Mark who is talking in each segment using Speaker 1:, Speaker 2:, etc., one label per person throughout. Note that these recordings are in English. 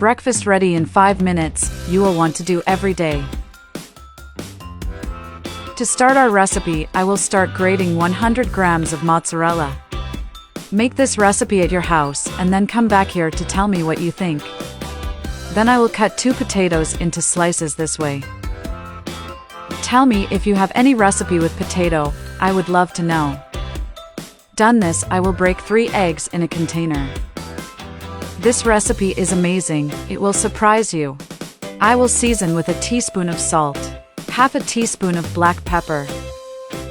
Speaker 1: Breakfast ready in 5 minutes, you will want to do every day. To start our recipe, I will start grating 100 grams of mozzarella. Make this recipe at your house and then come back here to tell me what you think. Then I will cut 2 potatoes into slices this way. Tell me if you have any recipe with potato, I would love to know. Done this, I will break 3 eggs in a container. This recipe is amazing, it will surprise you. I will season with a teaspoon of salt, half a teaspoon of black pepper,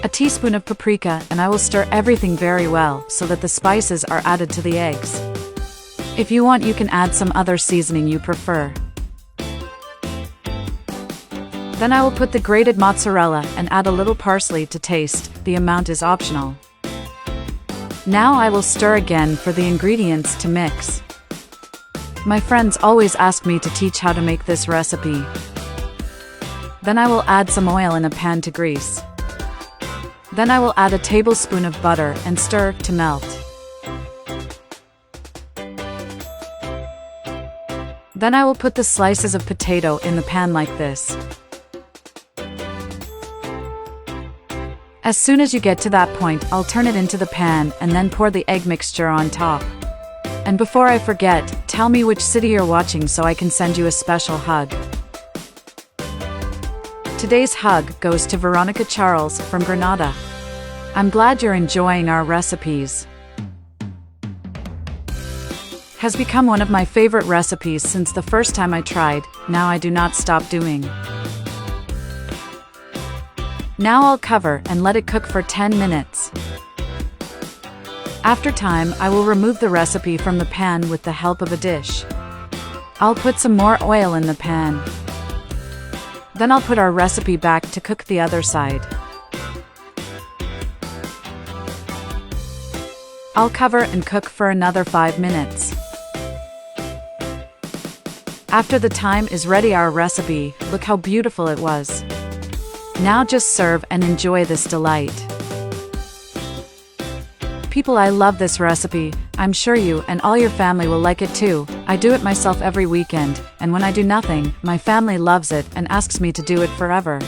Speaker 1: a teaspoon of paprika, and I will stir everything very well so that the spices are added to the eggs. If you want, you can add some other seasoning you prefer. Then I will put the grated mozzarella and add a little parsley to taste, the amount is optional. Now I will stir again for the ingredients to mix. My friends always ask me to teach how to make this recipe. Then I will add some oil in a pan to grease. Then I will add a tablespoon of butter and stir to melt. Then I will put the slices of potato in the pan like this. As soon as you get to that point, I'll turn it into the pan and then pour the egg mixture on top. And before I forget, tell me which city you're watching so I can send you a special hug. Today's hug goes to Veronica Charles from Granada. I'm glad you're enjoying our recipes. Has become one of my favorite recipes since the first time I tried, now I do not stop doing. Now I'll cover and let it cook for 10 minutes. After time, I will remove the recipe from the pan with the help of a dish. I'll put some more oil in the pan. Then I'll put our recipe back to cook the other side. I'll cover and cook for another 5 minutes. After the time is ready, our recipe, look how beautiful it was. Now just serve and enjoy this delight. People, I love this recipe. I'm sure you and all your family will like it too. I do it myself every weekend, and when I do nothing, my family loves it and asks me to do it forever.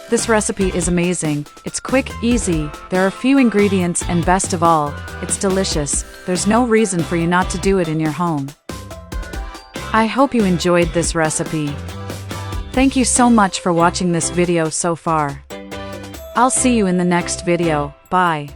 Speaker 1: This recipe is amazing. It's quick, easy, there are few ingredients, and best of all, it's delicious. There's no reason for you not to do it in your home. I hope you enjoyed this recipe. Thank you so much for watching this video so far. I'll see you in the next video. Bye.